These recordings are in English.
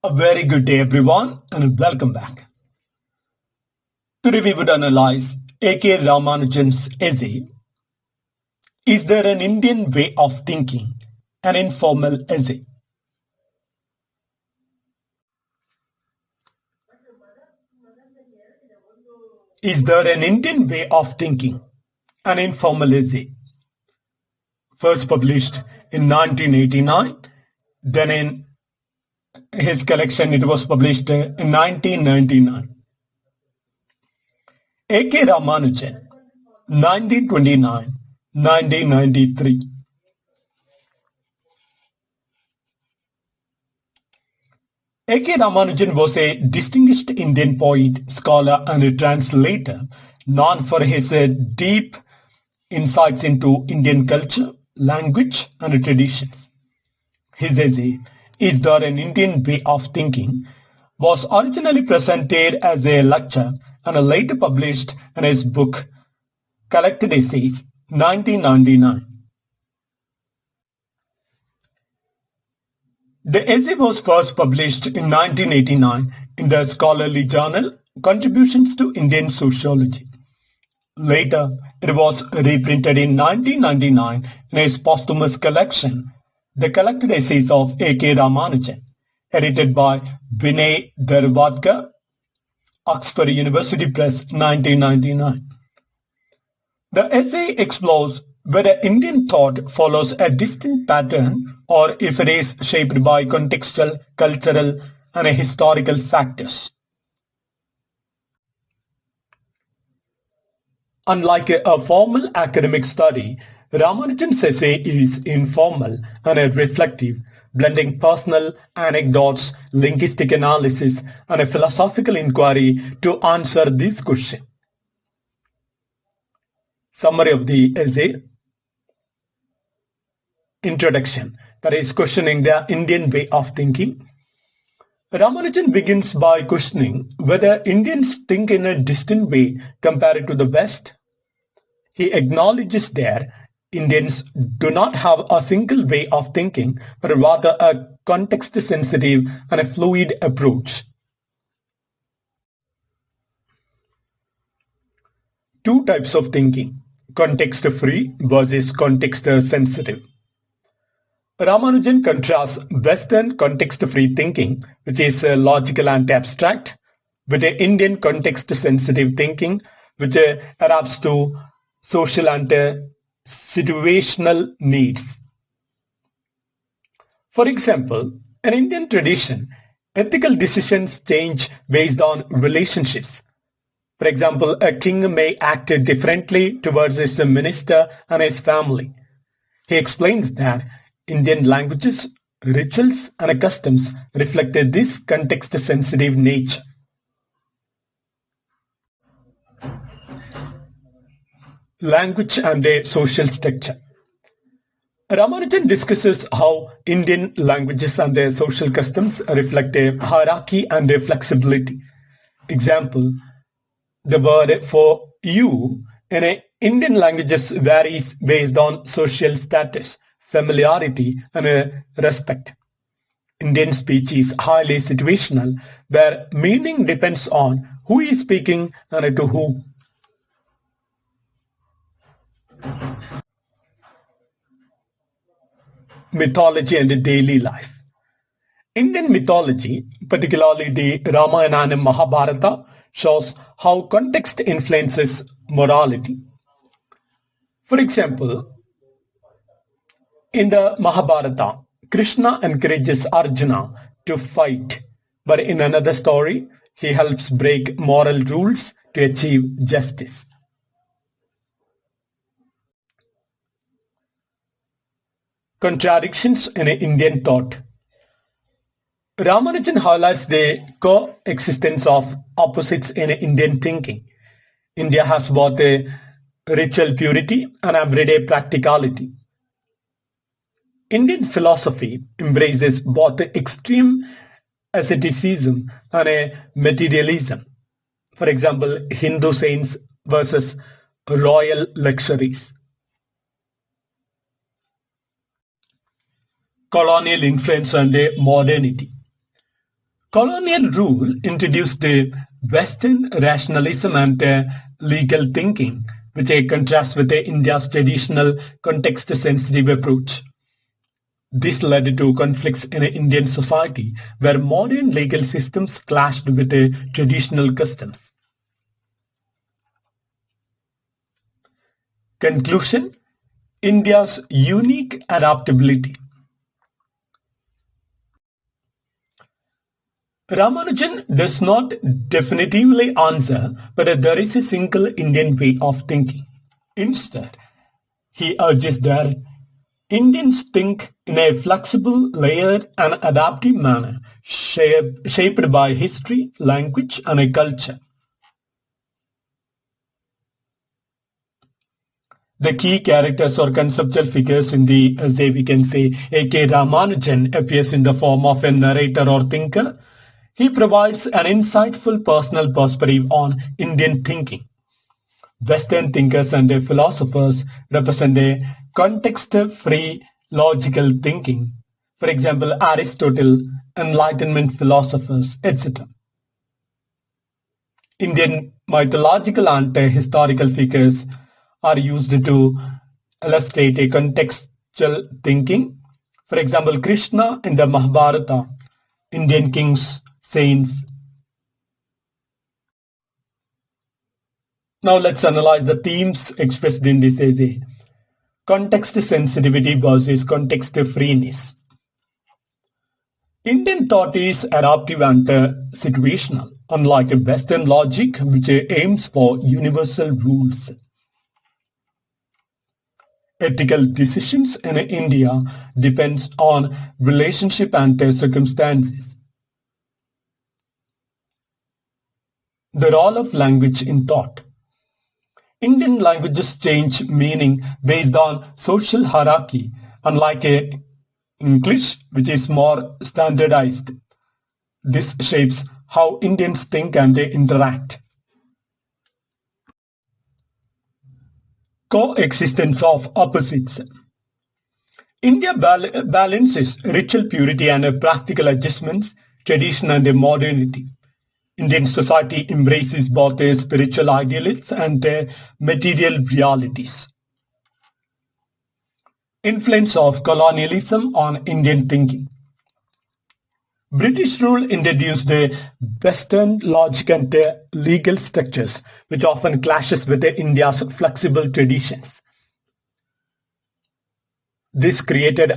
A very good day, everyone, and welcome back. Today we would analyze A.K. Ramanujan's essay, Is There an Indian Way of Thinking? An informal essay. Is there an Indian way of thinking? An informal essay. First published in 1989, then in his collection it was published in 1999. A.K. Ramanujan, 1929-1993. A.K. Ramanujan was a distinguished Indian poet, scholar and translator, known for his deep insights into Indian culture, language and traditions. His essay, Is There an Indian Way of Thinking?, was originally presented as a lecture and later published in his book Collected Essays, 1999. The essay was first published in 1989 in the scholarly journal Contributions to Indian Sociology. Later, it was reprinted in 1999 in his posthumous collection, The Collected Essays of A.K. Ramanujan, edited by Vinay Darwadkar, Oxford University Press, 1999. The essay explores whether Indian thought follows a distinct pattern or if it is shaped by contextual, cultural, and historical factors. Unlike a formal academic study, Ramanujan's essay is informal and reflective, blending personal anecdotes, linguistic analysis, and a philosophical inquiry to answer this question. Summary of the essay. Introduction, that is questioning the Indian way of thinking. Ramanujan begins by questioning whether Indians think in a distinct way compared to the West. He acknowledges that Indians do not have a single way of thinking, but rather a context-sensitive and a fluid approach. Two types of thinking, context-free versus context-sensitive. Ramanujan contrasts Western context-free thinking, which is logical and abstract, with Indian context-sensitive thinking, which adapts to social and situational needs. For example, in Indian tradition, ethical decisions change based on relationships. For example, a king may act differently towards his minister and his family. He explains that Indian languages, rituals, and customs reflect this context-sensitive nature. Language and a social structure. Ramanujan discusses how Indian languages and their social customs reflect a hierarchy and a flexibility. Example, the word for you in Indian languages varies based on social status, familiarity, and respect. Indian speech is highly situational, where meaning depends on who is speaking and to whom. Mythology and daily life. Indian mythology, particularly the Ramayana and Mahabharata, shows how context influences morality. For example, in the Mahabharata, Krishna encourages Arjuna to fight, but in another story, he helps break moral rules to achieve justice. Contradictions in Indian thought. Ramanujan highlights the coexistence of opposites in Indian thinking. India has both a ritual purity and everyday practicality. Indian philosophy embraces both extreme asceticism and materialism. For example, Hindu saints versus royal luxuries. Colonial influence and modernity. Colonial rule introduced the Western rationalism and legal thinking, which contrasts with India's traditional context-sensitive approach. This led to conflicts in Indian society, where modern legal systems clashed with traditional customs. Conclusion: India's unique adaptability. Ramanujan does not definitively answer whether there is a single Indian way of thinking. Instead, he urges that Indians think in a flexible, layered, and adaptive manner, shaped by history, language, and a culture. The key characters or conceptual figures in the essay, we can say, A.K. Ramanujan appears in the form of a narrator or thinker. He provides an insightful personal perspective on Indian thinking. Western thinkers and philosophers represent a context-free logical thinking. For example, Aristotle, Enlightenment philosophers, etc. Indian mythological and historical figures are used to illustrate a contextual thinking. For example, Krishna in the Mahabharata, Indian kings, saints. Now let's analyze the themes expressed in this essay. Context sensitivity versus context freeness. Indian thought is adaptive and situational, unlike Western logic, which aims for universal rules. Ethical decisions in India depends on relationship and circumstances. The role of language in thought. Indian languages change meaning based on social hierarchy, unlike English, which is more standardized. This shapes how Indians think and interact. Coexistence of opposites. India balances ritual purity and practical adjustments, tradition and modernity. Indian society embraces both spiritual idealists and material realities. Influence of colonialism on Indian thinking. British rule introduced Western logic and legal structures, which often clashes with India's flexible traditions. This created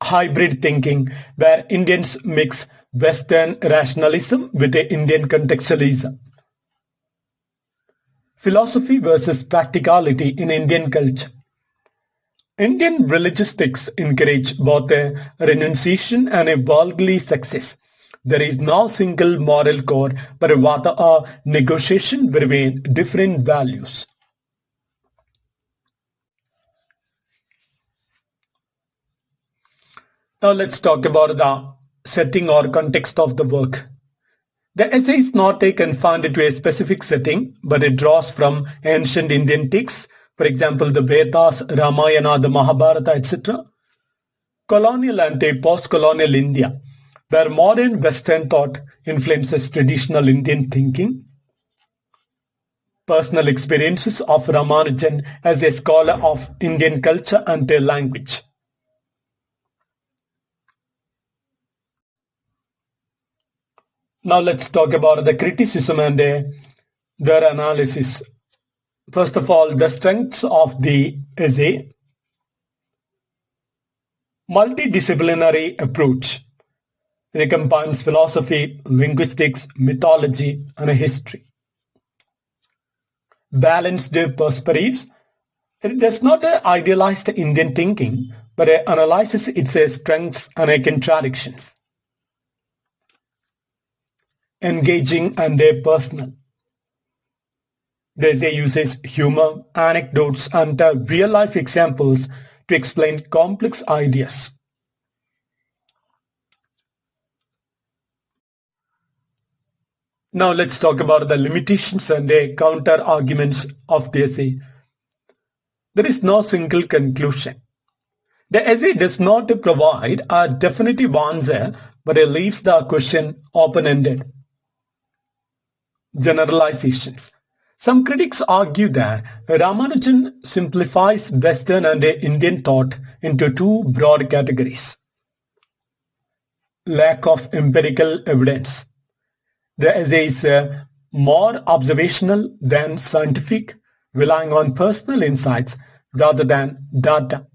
hybrid thinking where Indians mix Western rationalism with Indian contextualism. Philosophy versus practicality in Indian culture. Indian religious texts encourage both a renunciation and a worldly success. There is no single moral core, but rather a negotiation between different values. Now let's talk about the setting or context of the work. The essay is not confined to a specific setting, but it draws from ancient Indian texts, for example, the Vedas, Ramayana, the Mahabharata, etc. Colonial and post-colonial India, where modern Western thought influences traditional Indian thinking. Personal experiences of Ramanujan as a scholar of Indian culture and language. Now let's talk about the criticism and their analysis. First of all, the strengths of the essay. Multidisciplinary approach. It combines philosophy, linguistics, mythology, and history. Balanced perspectives. It does not idealize the Indian thinking, but analyzes its strengths and contradictions. Engaging and personal. The essay uses humor, anecdotes, and real-life examples to explain complex ideas. Now let's talk about the limitations and counter-arguments of the essay. There is no single conclusion. The essay does not provide a definitive answer but it leaves the question open-ended. Generalizations. Some critics argue that Ramanujan simplifies Western and Indian thought into two broad categories. Lack of empirical evidence. The essay is more observational than scientific, relying on personal insights rather than data.